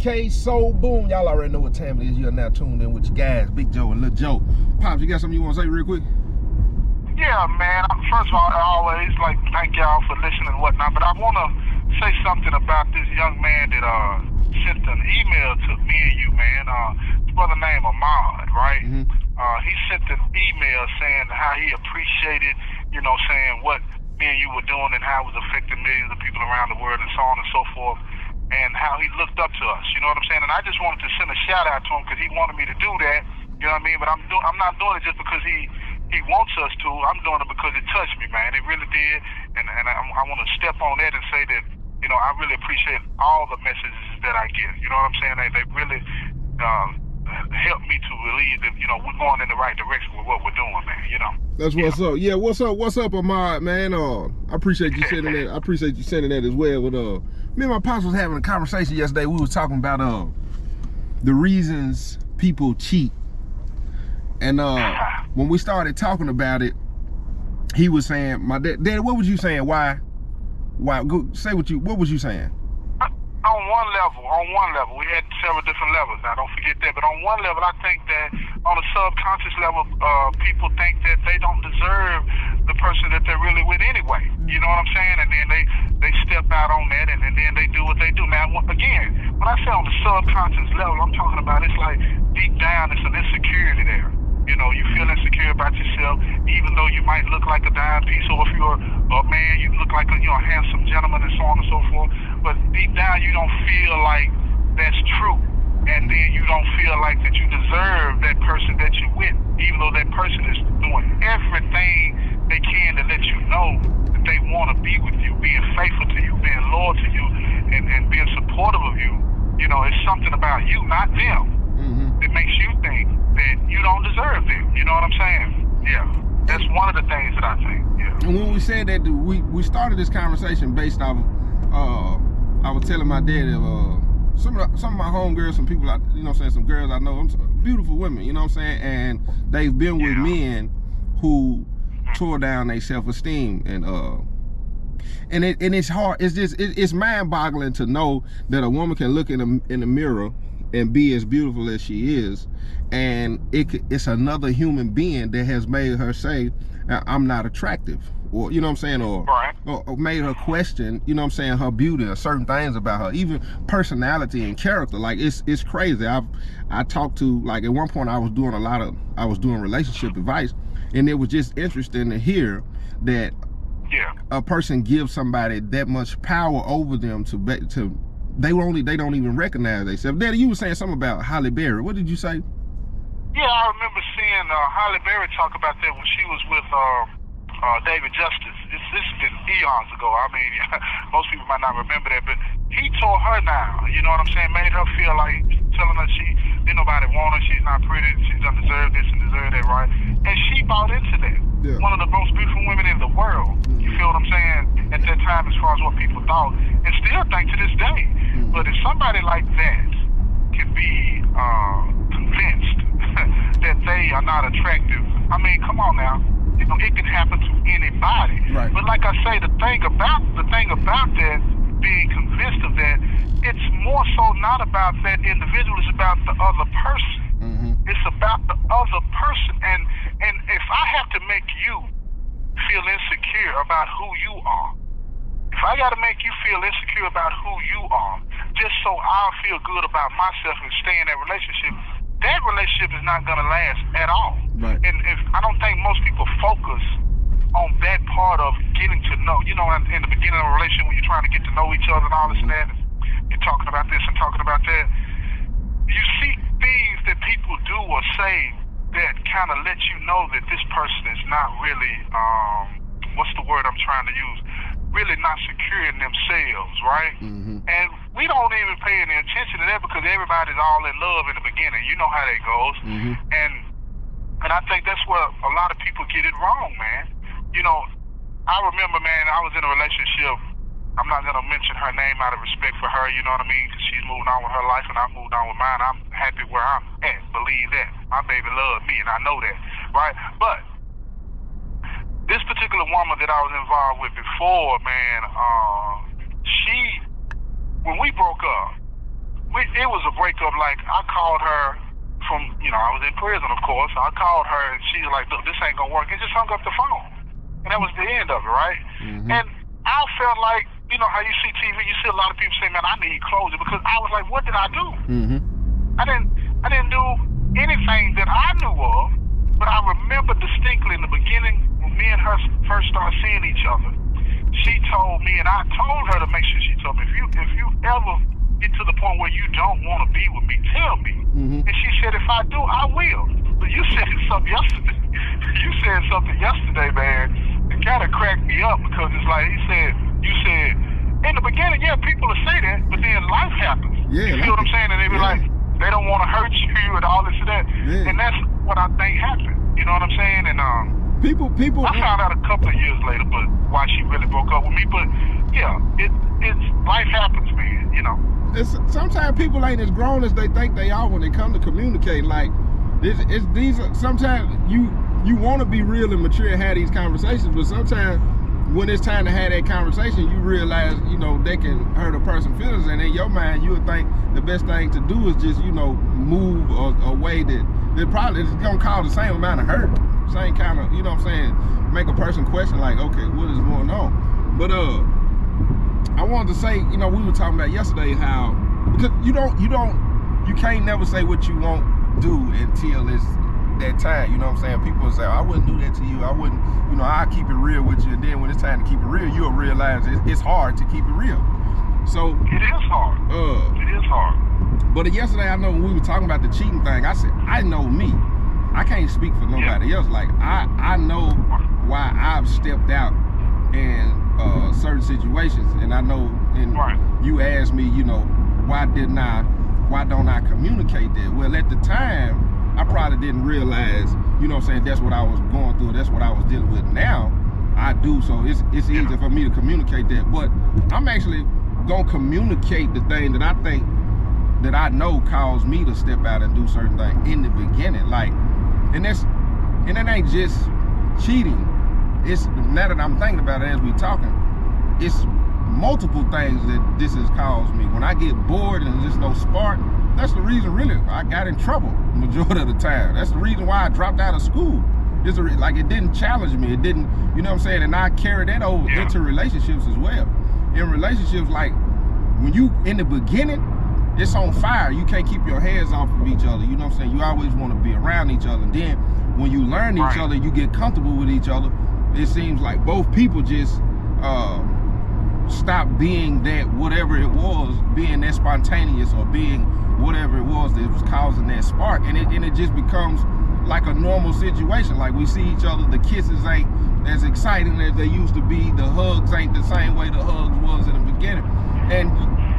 BK Soul Boom. Y'all already know what time it is. You're now tuned in with your guys, Big Joe and Lil Joe. Pops, you got something you want to say real quick? Yeah, man. First of all, I always thank y'all for listening and whatnot. But I want to say something about this young man that sent an email to me and you, man. His brother named Ahmad, right? Mm-hmm. He sent an email saying how he appreciated, saying what me and you were doing and how it was affecting millions of people around the world and so on and so forth, and how he looked up to us. You know what I'm saying? And I just wanted to send a shout out to him because he wanted me to do that. You know what I mean? But I'm not doing it just because he wants us to. I'm doing it because it touched me, man. It really did. And I want to step on that and say that, I really appreciate all the messages that I get. You know what I'm saying? They really help me to believe that, we're going in the right direction with what we're doing, man, That's what's up. Yeah, what's up, Ahmad, man? I appreciate you sending that. I appreciate you sending that as well. But me and my pops was having a conversation yesterday. We was talking about the reasons people cheat. And when we started talking about it, he was saying, my dad, what was you saying? Why? Go say what was you saying? On one level, we had several different levels. Now, don't forget that. But on one level, I think that on a subconscious level, people think that they don't deserve the person that they're really with anyway. You know what I'm saying? And then they step out on that, and then they do what they do. Now, again, when I say on the subconscious level, I'm talking about it's like deep down, it's an insecurity there. You feel insecure about yourself, even though you might look like a dime piece, or if you're a man, you look like a handsome gentleman and so on and so forth. But deep down, you don't feel like that's true. And then you don't feel like that you deserve that person that you're with, even though that person is doing everything they can to let you know that they want to be with you, being faithful to you, being loyal to you, and being supportive of you. It's something about you, not them, that makes you think that you don't deserve them. You know what I'm saying? Yeah. That's one of the things that I think. Yeah. And when we said that, we started this conversation based off I was telling my dad some of my homegirls, some people some girls I know, beautiful women, you know what I'm saying? And they've been with men who tore down their self-esteem, and it's hard. It's just it's mind-boggling to know that a woman can look in the mirror and be as beautiful as she is, and it's another human being that has made her say, I'm not attractive, or you know what I'm saying, or made her question, you know what I'm saying, her beauty or certain things about her, even personality and character. Like it's crazy. I talked to, like, at one point I was doing relationship advice, and it was just interesting to hear that a person gives somebody that much power over them they don't even recognize themselves. Daddy, you were saying something about Halle Berry. What did you say? Yeah, I remember seeing Halle Berry talk about that when she was with David Justice. This has been eons ago. I mean, most people might not remember that, but he tore her down. You know what I'm saying? Made her feel like, telling her didn't nobody want her, she's not pretty, she doesn't deserve this and deserve that, right? And she bought into that. Yeah. One of the most beautiful women in the world. You feel what I'm saying? At that time, as far as what people thought, and still think to this day. But if somebody like that can be convinced that they are not attractive, I mean, come on now. It can happen to anybody. Right. But like I say, the thing about that, being convinced of that, it's more so not about that individual, it's about the other person. It's about the other person. And if I have to make you feel insecure about who you are, if I got to make you feel insecure about who you are, just so I'll feel good about myself and stay in that relationship is not going to last at all. Right. And if I don't think most people focus on that part of getting to know, in the beginning of a relationship when you're trying to get to know each other and all this and that, and you're talking about this and talking about that, you see things that people do or say that kind of let you know that this person is not really, what's the word I'm trying to use? Really not secure in themselves, right? And we don't even pay any attention to that because everybody's all in love in the beginning. You know how that goes. And I think that's where a lot of people get it wrong, man. I remember, man, I was in a relationship. I'm not going to mention her name out of respect for her, you know what I mean? Because she's moved on with her life and I moved on with mine. I'm happy where I'm at. Believe that. My baby loves me and I know that, right? But this particular woman that I was involved with before, man, when we broke up, it was a breakup. Like, I called her from, I was in prison, of course. I called her, and she was like, look, this ain't gonna work. And just hung up the phone. And that was the end of it, right? Mm-hmm. And I felt like, how you see TV, you see a lot of people say, man, I need closure, because I was like, what did I do? Mm-hmm. I didn't do anything that I knew of, but I remember distinctly in the beginning when me and her first started seeing each other, she told me, and I told her to make sure she told me, if you ever get to the point where you don't want to be with me, tell me. Mm-hmm. And she said, if I do, I will. But you said something yesterday. You said something yesterday, man. It kind of cracked me up, because it's like you said, in the beginning, yeah, people will say that, but then life happens. Yeah, you feel what I'm saying? And they be like, they don't want to hurt you and all this and that. Yeah. And that's what I think happened. You know what I'm saying? And people. I found out a couple of years later, but why she really broke up with me. But yeah, it's life happens, man. It's sometimes people ain't as grown as they think they are when they come to communicate. Like these sometimes you want to be real and mature and have these conversations, but sometimes when it's time to have that conversation, you realize, they can hurt a person's feelings, and in your mind, you would think the best thing to do is just, move a way that probably is gonna cause the same amount of hurt, same kind of, make a person question like, okay, what is going on? But I wanted to say, we were talking about yesterday how, because you can't never say what you won't do until it's that time, people say, I wouldn't do that to you, I wouldn't, I'll keep it real with you, and then when it's time to keep it real, you'll realize it's hard to keep it real. So it is hard. It is hard. But yesterday, I know when we were talking about the cheating thing, I said, I know me, I can't speak for nobody else. Like I know why I've stepped out in certain situations, and I know, and you asked me, why don't I communicate that? Well, at the time, I probably didn't realize, that's what I was going through, that's what I was dealing with. Now, I do, so it's easy for me to communicate that. But I'm actually gonna communicate the thing that I think, that I know caused me to step out and do certain things in the beginning. Like, and it ain't just cheating. It's, now that I'm thinking about it as we talking, it's multiple things that this has caused me. When I get bored and there's no spark, that's the reason really I got in trouble majority of the time. That's the reason why I dropped out of school. Like, it didn't challenge me. It didn't, and I carried that over into relationships as well. In relationships, like, when you, in the beginning, it's on fire. You can't keep your hands off of each other. You always want to be around each other. And then when you learn each other, you get comfortable with each other, it seems like both people just stop being that, whatever it was, being that spontaneous or being whatever it was that was causing that spark, and it just becomes like a normal situation. Like, we see each other, the kisses ain't as exciting as they used to be, the hugs ain't the same way the hugs was in the beginning, and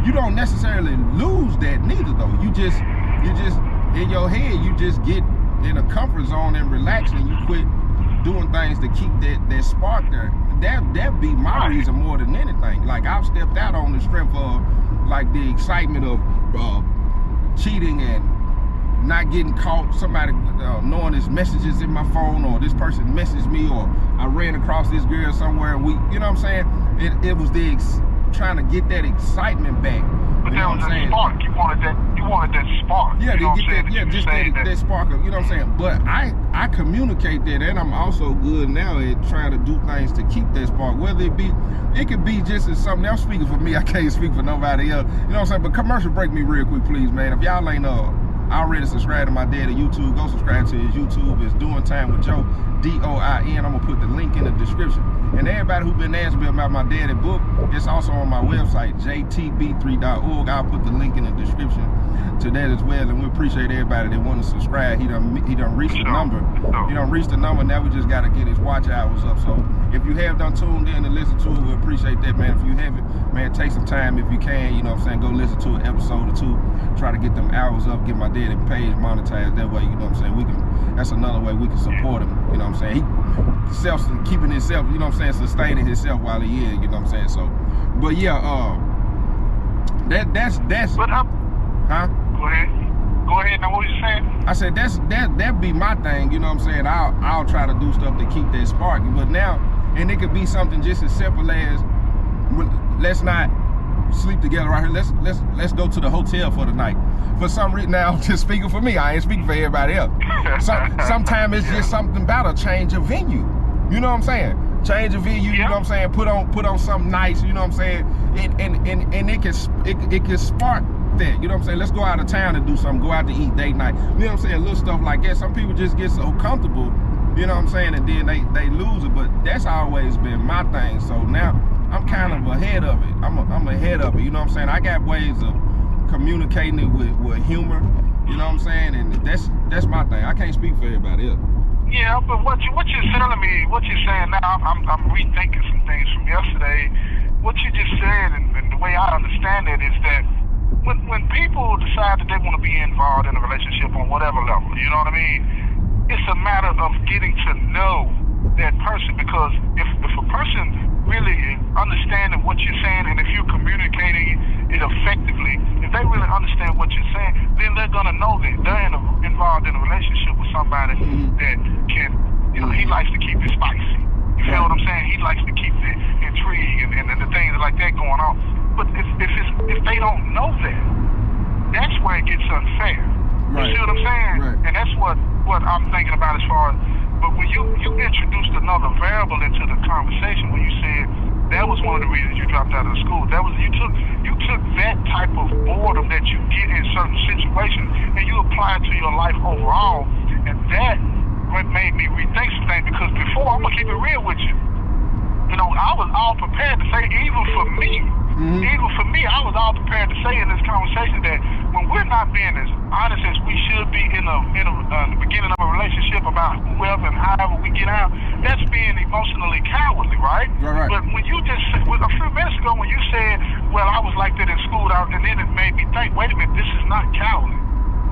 you don't necessarily lose that neither though. You just in your head, you just get in a comfort zone and relax, and you quit doing things to keep that spark there. That be my reason more than anything. Like, I've stepped out on the strength of, like, the excitement of cheating and not getting caught, somebody knowing his messages in my phone, or this person messaged me, or I ran across this girl somewhere, and we, it was trying to get that excitement back. But that was that spark. You wanted that spark. Yeah, that spark of, But I communicate that, and I'm also good now at trying to do things to keep that spark. Whether it could be just as something else. Speaking for me, I can't speak for nobody else. But commercial break me real quick, please, man. If y'all ain't already subscribed to my dad at YouTube, go subscribe to his YouTube. It's Doing Time with Joe, DOIN. I'm gonna put the link in the description. And everybody who been asking me about my daddy book, it's also on my website, jtb3.org. I'll put the link in the description to that as well. And we appreciate everybody that want to subscribe. He done reached the number. He done reached the number. Now we just got to get his watch hours up. So if you have done tuned in and listened to it, we appreciate that, man. If you haven't, man, take some time if you can. Go listen to an episode or two. Try to get them hours up. Get my daddy page monetized. That way, we can. That's another way we can support him. He keeping himself. Sustaining himself while he is. So, but yeah, that's. But huh? Go ahead. Now, what were you saying? I said that be my thing. I'll try to do stuff to keep that spark. But now, and it could be something just as simple as, let's not sleep together right here. Let's go to the hotel for the night. For some reason, now I'm just speaking for me. I ain't speaking for everybody else. Sometimes it's just something about a change of venue. You know what I'm saying? Change of venue. You know what I'm saying? Put on something nice. You know what I'm saying? And it can spark that. You know what I'm saying? Let's go out of town and do something. Go out to eat date night. You know what I'm saying? Little stuff like that. Some people just get so comfortable. You know what I'm saying? And then they lose it. But that's always been my thing. So now I'm kind of ahead of it. I'm ahead of it. You know what I'm saying? I got ways of communicating it with humor. You know what I'm saying? And that's my thing. I can't speak for everybody else. Yeah, but what you're telling me, what you're saying now, I'm rethinking some things from yesterday. What you just said, and the way I understand it, is that when people decide that they want to be involved in a relationship on whatever level, you know what I mean? It's a matter of getting to know that person, because if a person really is understanding what you're saying, and if you're communicating it effectively, if they really understand what you're saying, then they're gonna know that they're involved in a relationship with somebody that can, you know, he likes to keep it spicy. You feel what I'm saying? He likes to keep the intrigue and the things like that going on. But if they don't know that, that's where it gets unfair. Right. You see what I'm saying? Right. And that's what I'm thinking about as far as. But when you introduced another variable into the conversation, when you said that was one of the reasons you dropped out of school, that was you took that type of boredom that you get in certain situations and you apply it to your life overall, and that made me rethink some things. Because before, I'm gonna keep it real with you. You know, I was all prepared to say, even for me, I was all prepared to say in this conversation that when we're not being as honest as we should be in the beginning of a relationship about whoever and however we get out, that's being emotionally cowardly, right? Right. But when you just, a few minutes ago, when you said, well, I was like that in school, and then it made me think, wait a minute, this is not cowardly.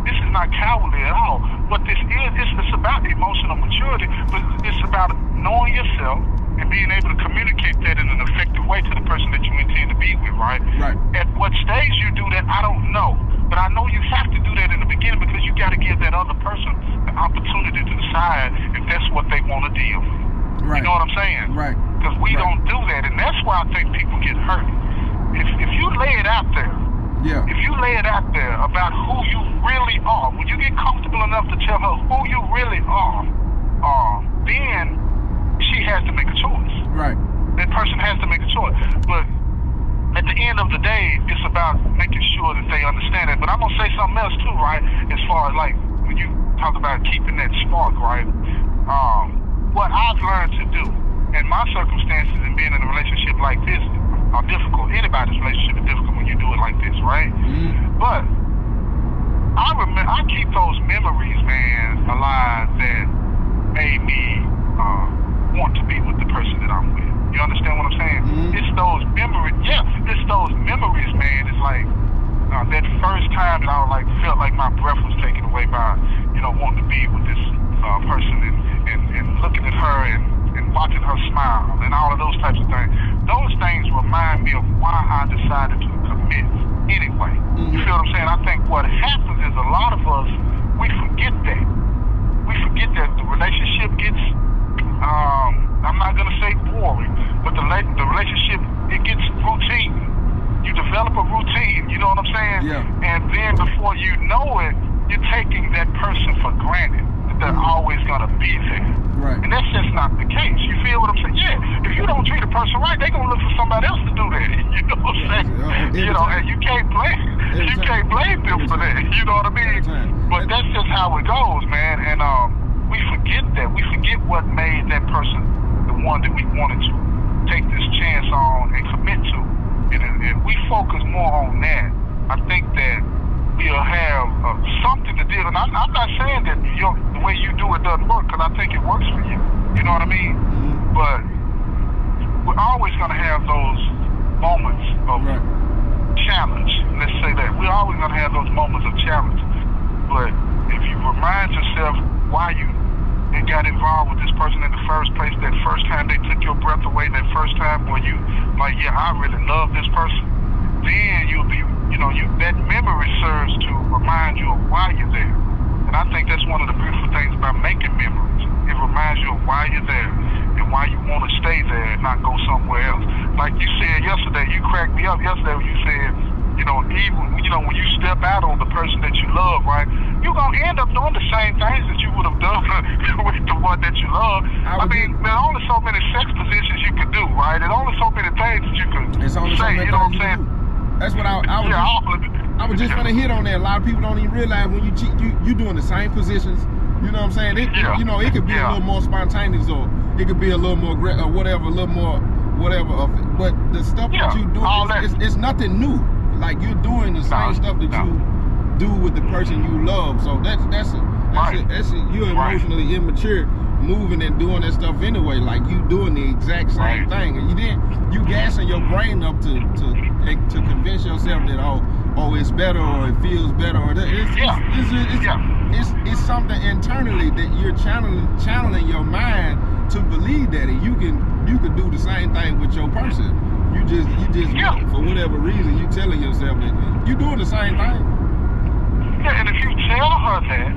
This is not cowardly at all. What this is, it's about emotional maturity, but it's about knowing yourself and being able to communicate that in an effective way to the person that you intend to be with, right? Right. At what stage you do that, I don't know. But I know you have to do that in the beginning, because you got to give that other person the opportunity to decide if that's what they want to deal with. Right. You know what I'm saying? Right. Because we don't do that, and that's why I think people get hurt. If you lay it out there, if you lay it out there about who you really are, when you get comfortable enough to tell her who you really are, then she has to make a choice. Right. That person has to make a choice. But at the end of the day, it's about making sure that they understand it. But I'm gonna say something else too, right? As far as like when you talk about keeping that spark, right? What I've learned to do, and my circumstances in being in a relationship like this are difficult. Anybody's relationship is difficult when you do it like this, right? But I keep those memories, man, alive that made me want to be with the person that I'm with. You understand what I'm saying? It's those memories. Yeah, it's those memories, man. It's like that first time that I felt like my breath was taken away by, wanting to be with this person and looking at her and watching her smile and all of those types of things. Those things remind me of why I decided to commit anyway. You feel what I'm saying? I think what happens is a lot of us, we forget that. We forget that the relationship gets, I'm not going to say boring, but the relationship, it gets routine. You develop a routine, you know what I'm saying? Yeah. And then before you know it, you're taking that person for granted, that they're always going to be there. Right. And that's just not the case. You feel what I'm saying? Yeah, if you don't treat a person right, they're going to look for somebody else to do that. You know what I'm saying? And you can't blame them for that. You know what I mean? But that's just how it goes, man. And we forget that. We forget what made that person the one that we wanted to take this chance on and commit to. And we focus more on that, I think that we'll have something to deal with. And I'm not saying that the way you do it doesn't work, because I think it works for you. You know what I mean? But we're always going to have those moments of challenge. Let's say that. We're always going to have those moments of challenge. But if you remind yourself why you got involved with this person in the first place, that first time they took your breath away, that first time where you, like, yeah, I really love this person, then you'll be, that memory serves to remind you of why you're there. And I think that's one of the beautiful things about making memories. It reminds you of why you're there and why you want to stay there and not go somewhere else. Like you said yesterday, you cracked me up yesterday when you said gonna end up doing the same things that you would have done with the one that you love. I mean, there's only so many sex positions you can do, right? There's only so many things that you can say. You know what I'm saying? That's what I was just gonna hit on that. A lot of people don't even realize when you cheat, you doing the same positions. You know what I'm saying? You know, it could be a little more spontaneous, or it could be a little more or whatever, a little more whatever of it. But the stuff that you do, it's nothing new. Like, you're doing the same stuff that you do with the person you love. So that's you're emotionally immature, moving and doing that stuff anyway. Like, you doing the exact same thing, and you gassing your brain up to convince yourself that oh it's better, or it feels better, or it's something internally that you're channeling your mind to believe that, and you could do the same thing with your person. You just for whatever reason you telling yourself that you're doing the same thing. Yeah, and if you tell her that,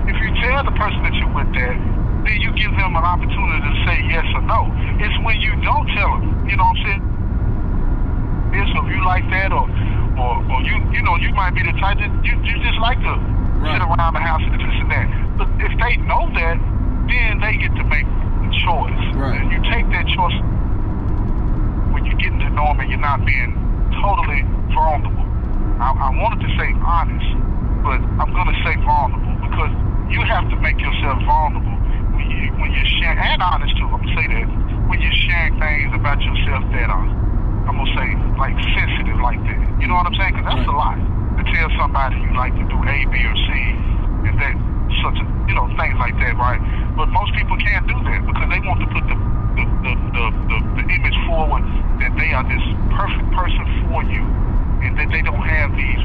if you tell the person that you're with that, then you give them an opportunity to say yes or no. It's when you don't tell them, you know what I'm saying? Yes, if you like that, or you know, you might be the type that you just like to sit around the house and this and that. But if they know that, then they get to make the choice. Right. And you take that choice when you get to know them and you're not being totally vulnerable. I wanted to say honest, but I'm gonna say vulnerable, because you have to make yourself vulnerable when you're sharing, and honest too. I'm gonna say that when you're sharing things about yourself that are, I'm gonna say, like, sensitive like that. You know what I'm saying? Because that's a lot to tell somebody you like to do A, B, or C, and that such a, you know, things like that, right? But most people can't do that because they want to put the image forward that they are this perfect person for you, and that they don't have these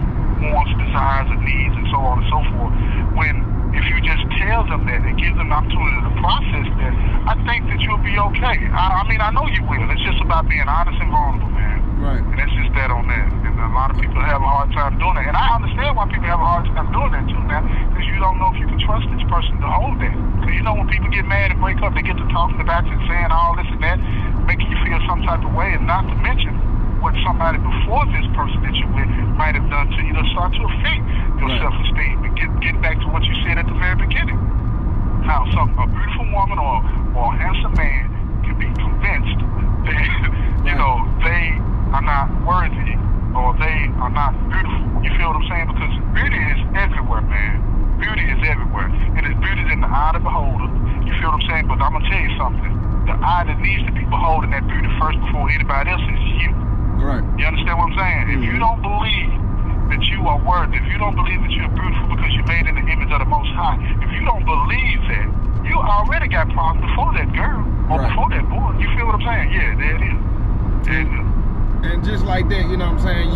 wants, desires, and needs, and so on and so forth. When if you just tell them that and give them the opportunity to process that, I think that you'll be okay. I mean, I know you will. It's just about being honest and vulnerable, man. Right. And that's just that on that. And a lot of people have a hard time doing that. And I understand why people have a hard time doing that too, man. Because you don't know if you can trust this person to hold that. Because you know when people get mad and break up, they get to talking about you and saying all this and that, making you feel some type of way, and not to mention what somebody before this person that you with might have done to you to start to affect your self-esteem. And get back to what you said at the very beginning. How a beautiful woman or a handsome man can be convinced that, you know, they are not worthy, or they are not beautiful. You feel what I'm saying? Because beauty is everywhere, man. Beauty is everywhere. And it's beauty in the eye of the beholder. You feel what I'm saying? But I'm going to tell you something. The eye that needs to be beholding that beauty first before anybody else is you. Right. You understand what I'm saying? If you don't believe that you are worthy, if you don't believe that you're beautiful because you're made in the image of the Most High, if you don't believe that, you already got problems before that girl or before that boy. You feel what I'm saying? Yeah, there it is. And just like that, you know what I'm saying?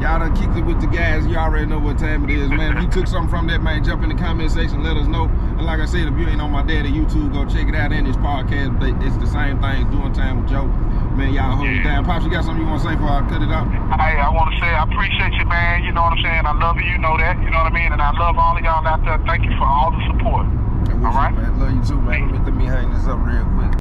Y'all done kicked it with the guys. You already know what time it is, man. If you took something from that, man, jump in the comment section, let us know. And like I said, if you ain't on my daddy YouTube, go check it out in this podcast. It's the same thing, Doing Time with Joe. Man, y'all hold it down. Pops, you got something you want to say before I cut it out? Hey, I want to say I appreciate you, man. You know what I'm saying? I love you. You know that. You know what I mean? And I love all of y'all out there. Thank you for all the support. All right? Man, love you too, man. Let me hang this up real quick.